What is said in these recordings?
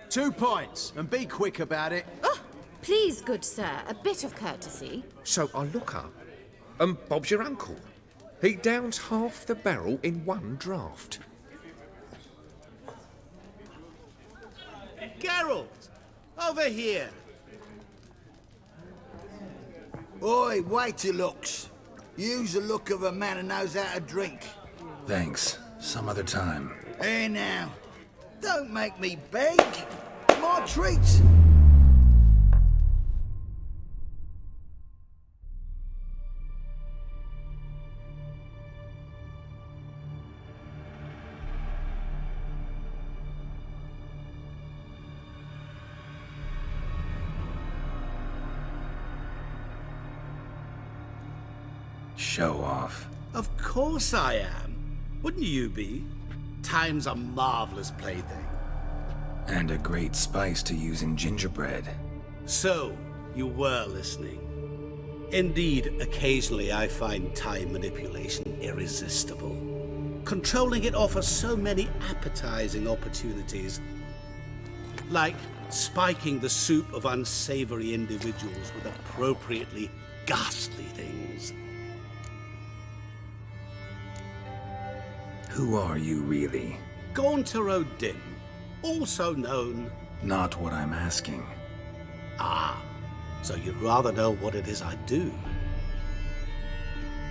2 pints, and be quick about it. Oh, please, good sir, a bit of courtesy. So I look up, and Bob's your uncle. He downs half the barrel in one draught. Geralt! Over here! Oi, wait your looks. Use the look of a man who knows how to drink. Thanks. Some other time. Here now. Don't make me beg. My treat. Show off. Of course I am. Wouldn't you be? Time's a marvelous plaything. And a great spice to use in gingerbread. So, you were listening. Indeed, occasionally I find time manipulation irresistible. Controlling it offers so many appetizing opportunities. Like spiking the soup of unsavory individuals with appropriately ghastly things. Who are you, really? Gaunter O'Din, also known... Not what I'm asking. Ah, so you'd rather know what it is I do.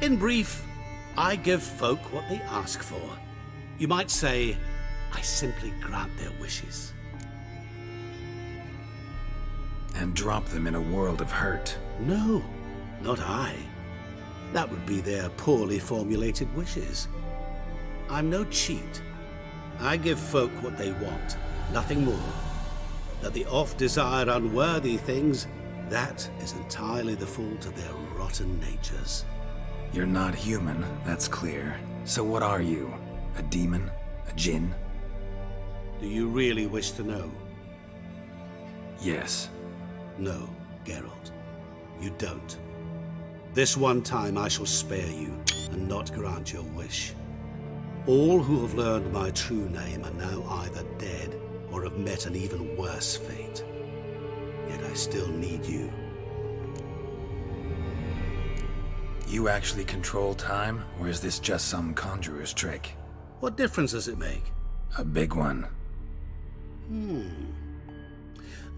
In brief, I give folk what they ask for. You might say, I simply grant their wishes. And drop them in a world of hurt. No, not I. That would be their poorly formulated wishes. I'm no cheat. I give folk what they want, nothing more. That they oft desire unworthy things, that is entirely the fault of their rotten natures. You're not human, that's clear. So what are you? A demon? A djinn? Do you really wish to know? Yes. No, Geralt. You don't. This one time I shall spare you, and not grant your wish. All who have learned my true name are now either dead or have met an even worse fate. Yet I still need you. You actually control time, or is this just some conjurer's trick? What difference does it make? A big one.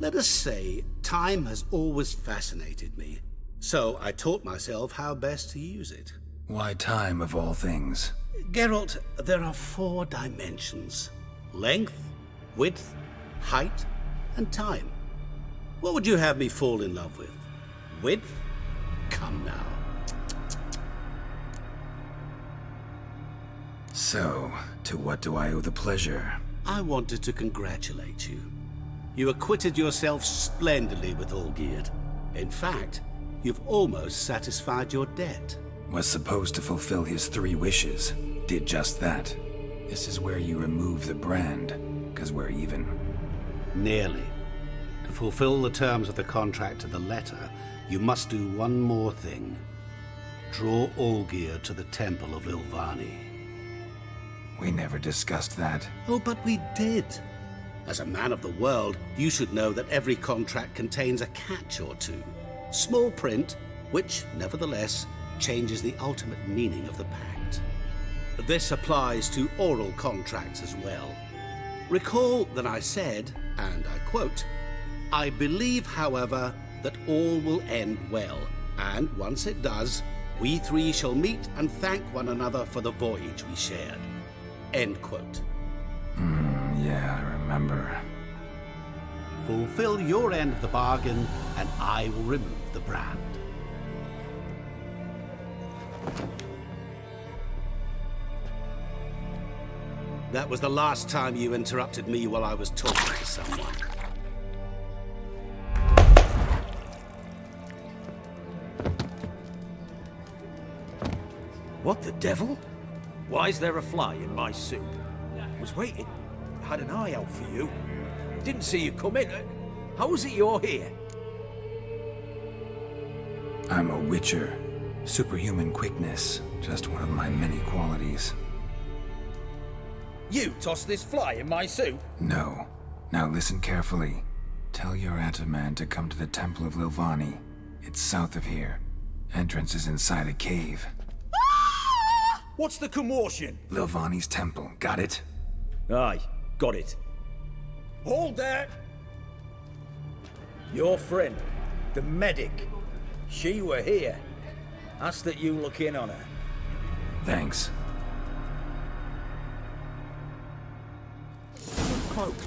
Let us say, time has always fascinated me. So I taught myself how best to use it. Why time, of all things? Geralt, there are 4 dimensions. Length, width, height, and time. What would you have me fall in love with? Width? Come now. So, to what do I owe the pleasure? I wanted to congratulate you. You acquitted yourself splendidly with Olgierd. In fact, you've almost satisfied your debt. Was supposed to fulfill his 3 wishes. Did just that. This is where you remove the brand, because we're even. Nearly. To fulfill the terms of the contract to the letter, you must do one more thing. Draw Olgierd to the Temple of Ilvani. We never discussed that. Oh, but we did. As a man of the world, you should know that every contract contains a catch or two. Small print, which, nevertheless, changes the ultimate meaning of the pact. This applies to oral contracts as well. Recall that I said, and I quote, "I believe, however, that all will end well, and once it does, we 3 shall meet and thank one another for the voyage we shared." End quote. Yeah, I remember. Fulfill your end of the bargain, and I will remove the brand. That was the last time you interrupted me while I was talking to someone. What the devil? Why is there a fly in my soup? Was waiting. Had an eye out for you. Didn't see you come in. How is it you're here? I'm a witcher. Superhuman quickness. Just one of my many qualities. You tossed this fly in my soup? No. Now listen carefully. Tell your Ataman to come to the Temple of Lilvani. It's south of here. Entrance is inside a cave. What's the commotion? Lilvani's temple, got it? Aye, got it. Hold there! Your friend, the medic, she were here. Ask that you look in on her. Thanks.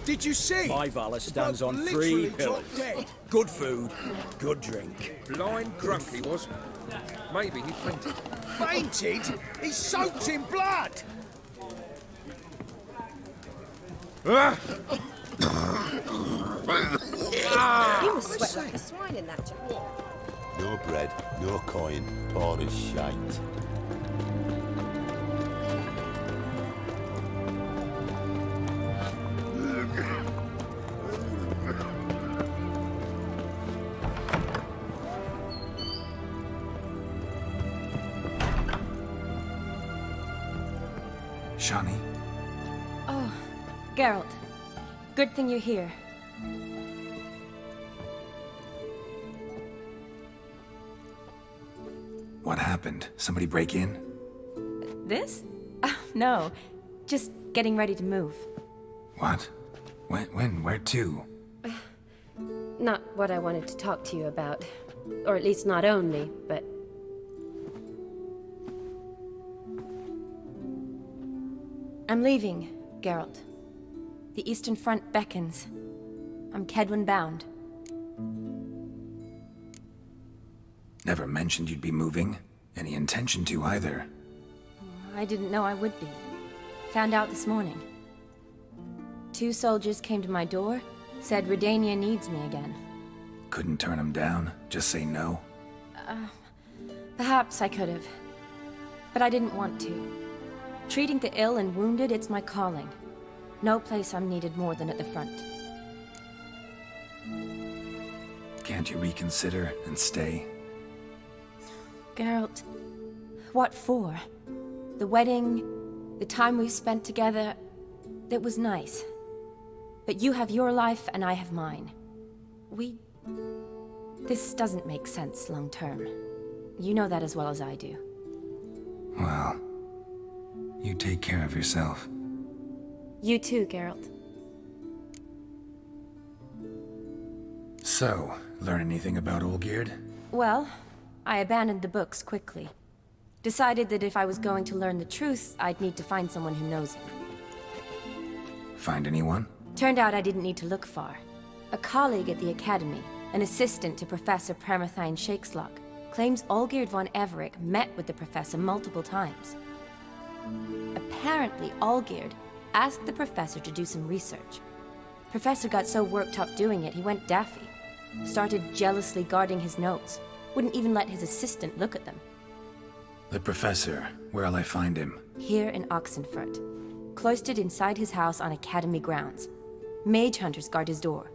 Did you see? My Valor stands on Literally 3 pillars. dropped dead. Good food, good drink. Blind drunk he was. Maybe he fainted. Fainted? He's soaked in blood! You must sweat like a swine in that jacket. No bread, no coin, poor as shite. Shani? Oh, Geralt. Good thing you're here. What happened? Somebody break in? This? No. Just getting ready to move. What? When? Where to? Not what I wanted to talk to you about. Or at least not only, but... I'm leaving, Geralt. The Eastern Front beckons. I'm Kedwin bound. Never mentioned you'd be moving. Any intention to either. I didn't know I would be. Found out this morning. 2 soldiers came to my door, said Redania needs me again. Couldn't turn him down? Just say no? Perhaps I could have. But I didn't want to. Treating the ill and wounded, it's my calling. No place I'm needed more than at the front. Can't you reconsider and stay? Geralt, what for? The wedding, the time we've spent together, it was nice. But you have your life and I have mine. This doesn't make sense long term. You know that as well as I do. Well, you take care of yourself. You too, Geralt. So, learn anything about Olgierd? Well, I abandoned the books quickly. Decided that if I was going to learn the truth, I'd need to find someone who knows him. Find anyone? Turned out I didn't need to look far. A colleague at the Academy, an assistant to Professor Permathine Shakeslok, claims Olgierd von Everec met with the professor multiple times. Apparently, Olgierd asked the professor to do some research. Professor got so worked up doing it, he went daffy. Started jealously guarding his notes. Wouldn't even let his assistant look at them. The professor. Where'll I find him? Here in Oxenfurt. Cloistered inside his house on Academy grounds. Mage hunters guard his door.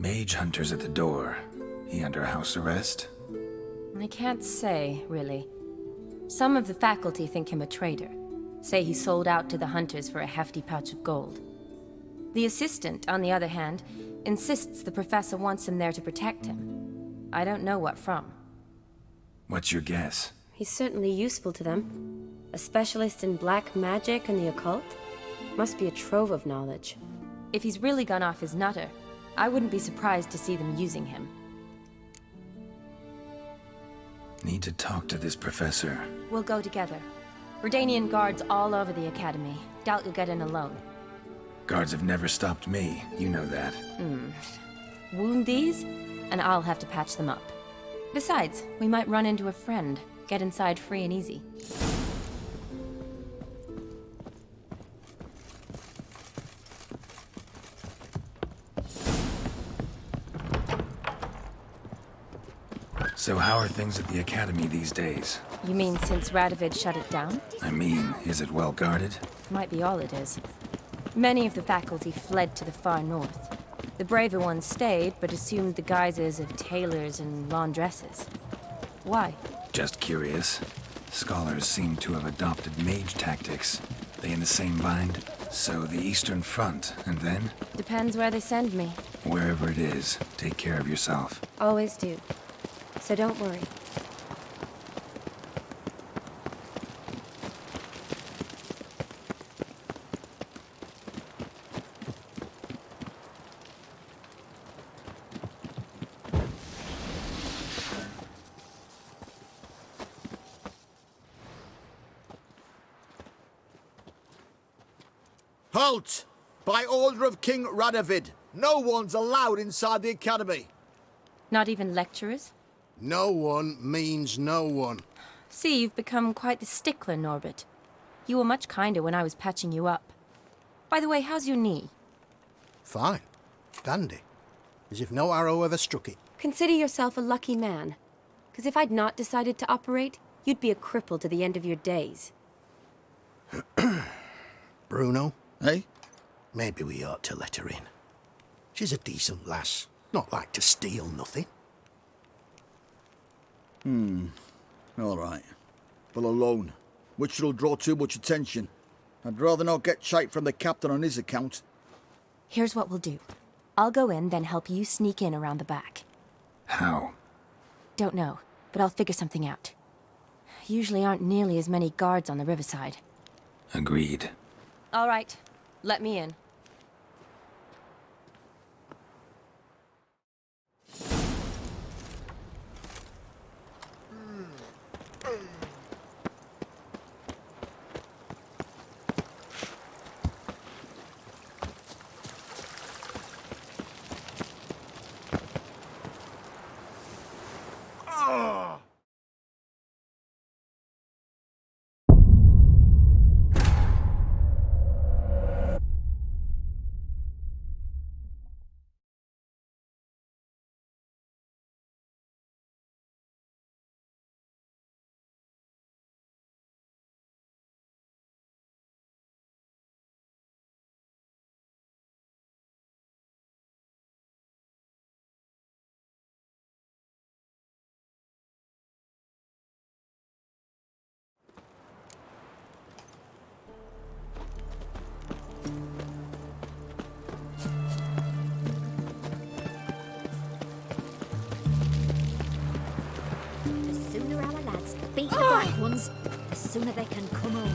Mage hunters at the door. He under house arrest? I can't say, really. Some of the faculty think him a traitor. Say he sold out to the hunters for a hefty pouch of gold. The assistant, on the other hand, insists the professor wants him there to protect him. I don't know what from. What's your guess? He's certainly useful to them. A specialist in black magic and the occult? Must be a trove of knowledge. If he's really gone off his nutter, I wouldn't be surprised to see them using him. Need to talk to this professor. We'll go together. Redanian guards all over the Academy. Doubt you'll get in alone. Guards have never stopped me, you know that. Wound these, and I'll have to patch them up. Besides, we might run into a friend. Get inside free and easy. So how are things at the Academy these days? You mean since Radovid shut it down? I mean, is it well guarded? Might be all it is. Many of the faculty fled to the far north. The braver ones stayed, but assumed the guises of tailors and laundresses. Why? Just curious. Scholars seem to have adopted mage tactics. They in the same bind? So the Eastern Front, and then? Depends where they send me. Wherever it is, take care of yourself. Always do. So don't worry. Halt! By order of King Radovid, no one's allowed inside the academy. Not even lecturers? No one means no one. See, you've become quite the stickler, Norbert. You were much kinder when I was patching you up. By the way, how's your knee? Fine. Dandy. As if no arrow ever struck it. Consider yourself a lucky man. Because if I'd not decided to operate, you'd be a cripple to the end of your days. Bruno? Eh? Maybe we ought to let her in. She's a decent lass. Not like to steal nothing. All right. But alone, which will draw too much attention. I'd rather not get shite from the captain on his account. Here's what we'll do. I'll go in, then help you sneak in around the back. How? Don't know, but I'll figure something out. Usually aren't nearly as many guards on the riverside. Agreed. All right, let me in. The sooner our lads beat the black ones, the sooner they can come home.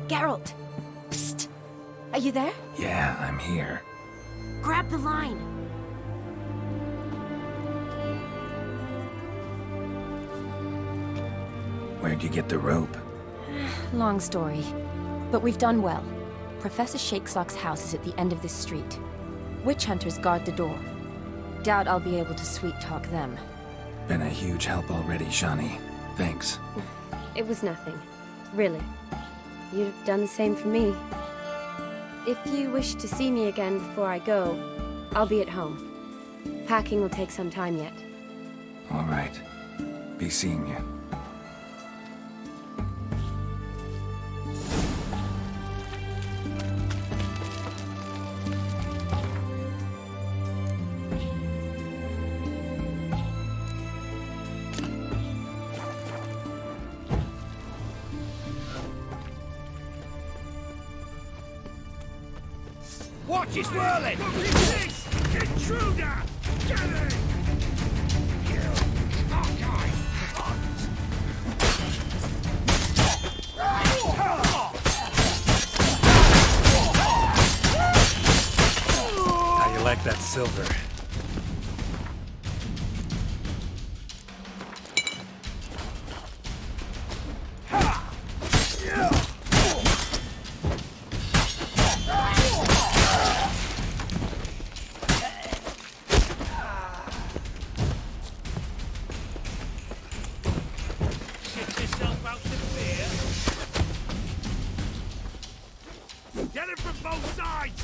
Geralt! Psst! Are you there? Yeah, I'm here. Grab the line! Where'd you get the rope? Long story. But we've done well. Professor Shakeslock's house is at the end of this street. Witch hunters guard the door. Doubt I'll be able to sweet-talk them. Been a huge help already, Shani. Thanks. It was nothing. Really. You'd have done the same for me. If you wish to see me again before I go, I'll be at home. Packing will take some time yet. All right. Be seeing you. Watch his whirling! Intruder! Get him! How you like that silver? Get him from both sides!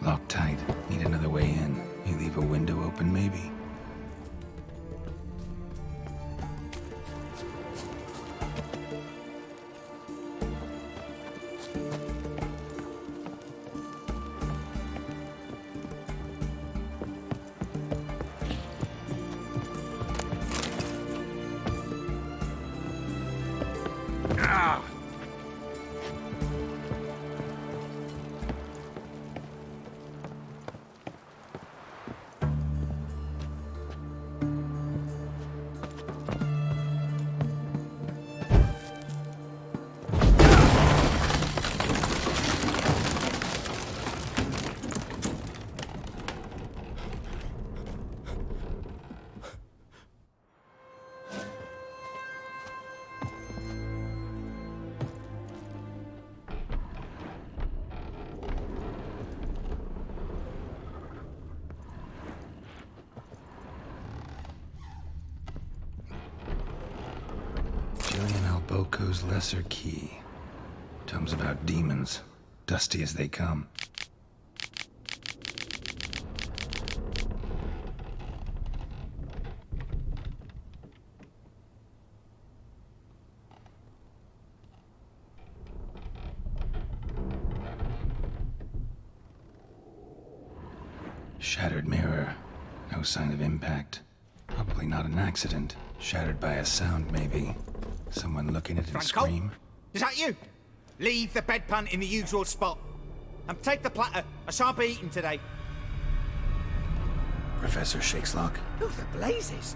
Locked tight. Need another way in. You leave a window open, maybe? Boko's Lesser Key. Tomes about demons, dusty as they come. Shattered mirror. No sign of impact. Probably not an accident. Shattered by a sound, maybe. Someone looking at it and scream. Is that you? Leave the bedpan in the usual spot. And take the platter. I shan't be eating today. Professor Shakeslock? Who the blazes?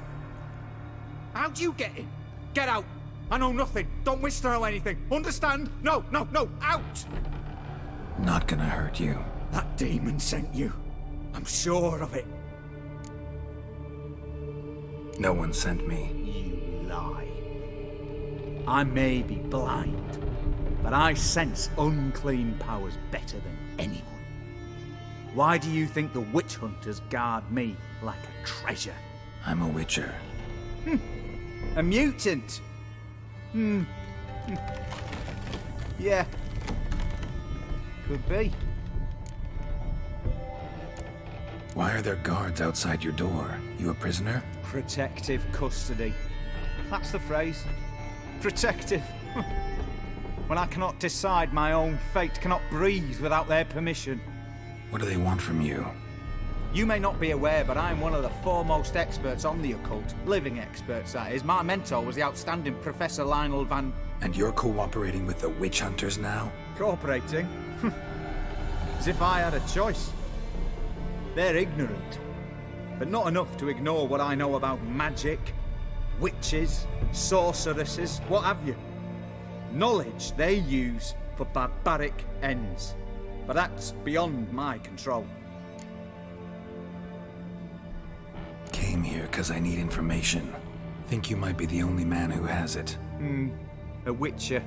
How'd you get in? Get out. I know nothing. Don't wish to know anything. Understand? No, no, no. Out! Not gonna hurt you. That demon sent you. I'm sure of it. No one sent me. You lie. I may be blind, but I sense unclean powers better than anyone. Why do you think the witch hunters guard me like a treasure? I'm a witcher. A mutant? Yeah. Could be. Why are there guards outside your door? You a prisoner? Protective custody. That's the phrase. Protective. When I cannot decide my own fate, cannot breathe without their permission. What do they want from you? You may not be aware, but I'm one of the foremost experts on the occult. Living experts, that is. My mentor was the outstanding Professor Lionel Van... And you're cooperating with the witch hunters now? Cooperating? As if I had a choice. They're ignorant, but not enough to ignore what I know about magic, witches, sorceresses, what have you. Knowledge they use for barbaric ends, but that's beyond my control. Came here because I need information. Think you might be the only man who has it. A witcher.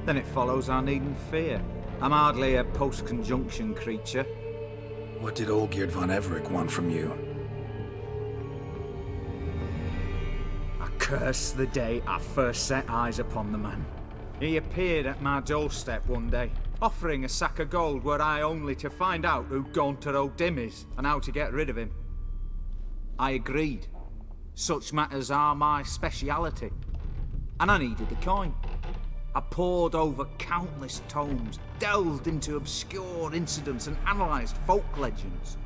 Then it follows I needn't fear. I'm hardly a post-conjunction creature. What did Olgierd von Everec want from you? I curse the day I first set eyes upon the man. He appeared at my doorstep one day, offering a sack of gold were I only to find out who Gaunter O'Dim is and how to get rid of him. I agreed. Such matters are my speciality. And I needed the coin. I pored over countless tomes, delved into obscure incidents and analysed folk legends.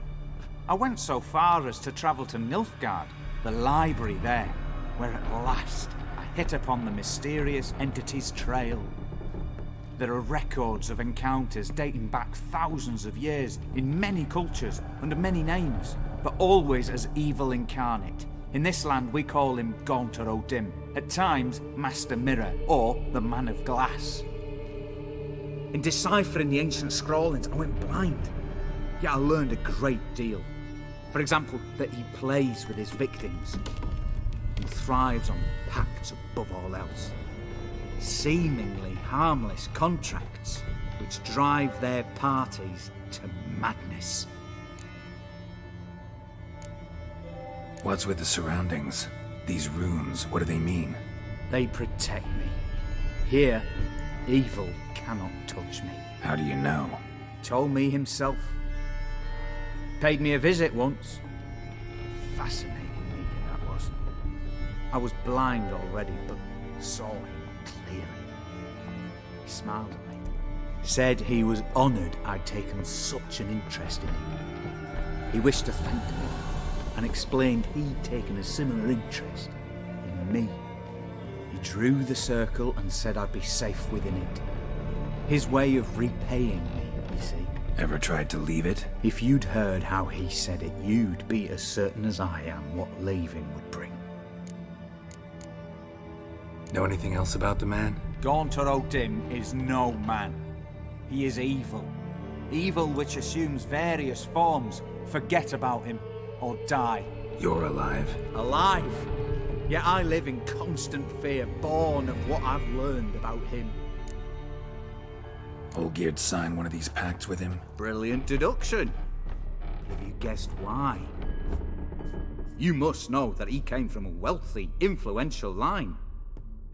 I went so far as to travel to Nilfgaard, the library there, where at last I hit upon the mysterious entity's trail. There are records of encounters dating back thousands of years in many cultures under many names, but always as evil incarnate. In this land we call him Gaunter O'Dim, at times Master Mirror or the Man of Glass. In deciphering the ancient scrawlings I went blind, yet I learned a great deal. For example, that he plays with his victims and thrives on pacts above all else. Seemingly harmless contracts which drive their parties to madness. What's with the surroundings? These runes, what do they mean? They protect me. Here, evil cannot touch me. How do you know? He told me himself. Paid me a visit once. Fascinating meeting that was. I was blind already, but saw him clearly. He smiled at me. Said he was honoured I'd taken such an interest in him. He wished to thank me, and explained he'd taken a similar interest in me. He drew the circle and said I'd be safe within it. His way of repaying me, you see. Ever tried to leave it? If you'd heard how he said it, you'd be as certain as I am what leaving would bring. Know anything else about the man? Gaunter O'Dim is no man. He is evil. Evil which assumes various forms. Forget about him. Or die. You're alive. Alive? Yet I live in constant fear, born of what I've learned about him. Olgierd signed one of these pacts with him? Brilliant deduction. But have you guessed why? You must know that he came from a wealthy, influential line.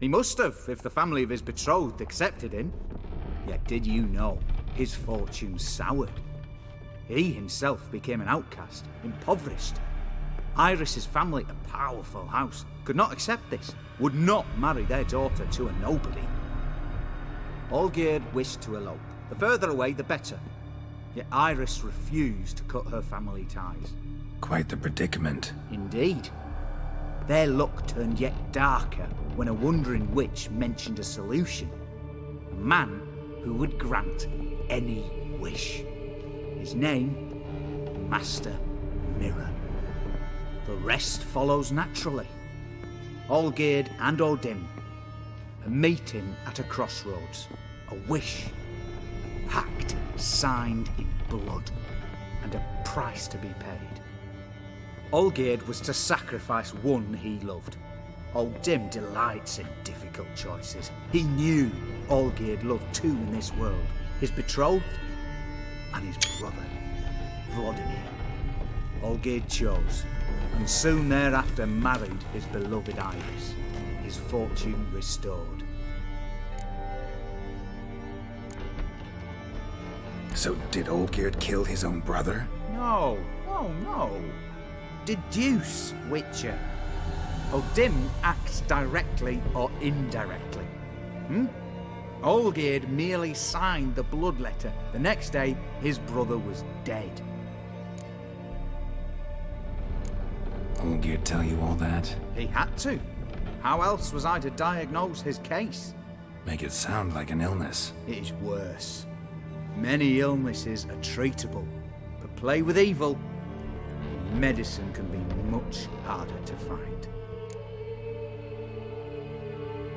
He must have, if the family of his betrothed accepted him. Yet did you know his fortune soured? He himself became an outcast, impoverished. Iris's family, a powerful house, could not accept this, would not marry their daughter to a nobody. Olgierd wished to elope. The further away, the better. Yet Iris refused to cut her family ties. Quite the predicament. Indeed. Their luck turned yet darker when a wandering witch mentioned a solution. A man who would grant any wish. His name, Master Mirror. The rest follows naturally. Olgierd and O'Dim, a meeting at a crossroads, a wish, a pact signed in blood, and a price to be paid. Olgierd was to sacrifice one he loved. O'Dim delights in difficult choices. He knew Olgierd loved two in this world, his betrothed and his brother, Vladimir. Olgierd chose, and soon thereafter married his beloved Iris, his fortune restored. So did Olgierd kill his own brother? No. Deduce, Witcher. O'Dim acts directly or indirectly. Olgierd merely signed the blood letter. The next day, his brother was dead. Olgierd tell you all that? He had to. How else was I to diagnose his case? Make it sound like an illness. It is worse. Many illnesses are treatable, but play with evil, medicine can be much harder to find.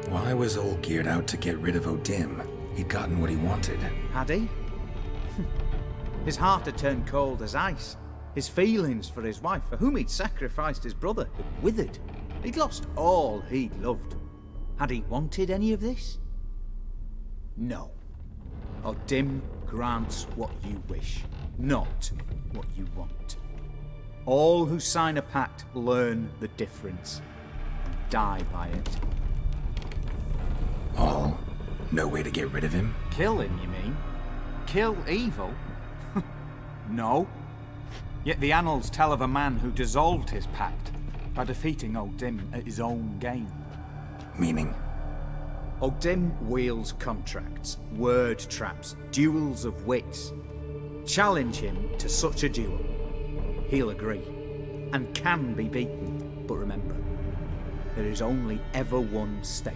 Why was Olgierd out to get rid of Odim? He'd gotten what he wanted. Had he? His heart had turned cold as ice. His feelings for his wife, for whom he'd sacrificed his brother, had withered. He'd lost all he'd loved. Had he wanted any of this? No. Odim grants what you wish, not what you want. All who sign a pact learn the difference and die by it. All? No way to get rid of him? Kill him, you mean? Kill evil? No. Yet the annals tell of a man who dissolved his pact by defeating Odim at his own game. Meaning? Odim wields contracts, word traps, duels of wits. Challenge him to such a duel. He'll agree, and can be beaten. But remember, there is only ever one stake.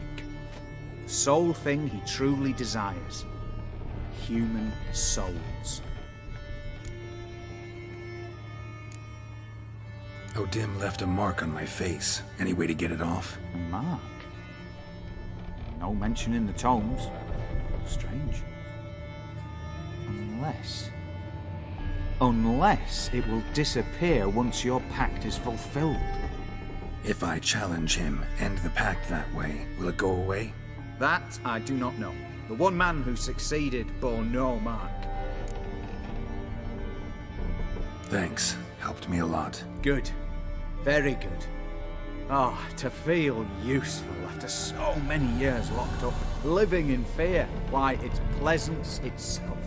The sole thing he truly desires. Human souls. Odim left a mark on my face. Any way to get it off? A mark? No mention in the tomes. Strange. Unless it will disappear once your pact is fulfilled. If I challenge him, end the pact that way, will it go away? That I do not know. The one man who succeeded bore no mark. Thanks. Helped me a lot. Good. Very good. Oh, to feel useful after so many years locked up, living in fear. Why, it's pleasance itself.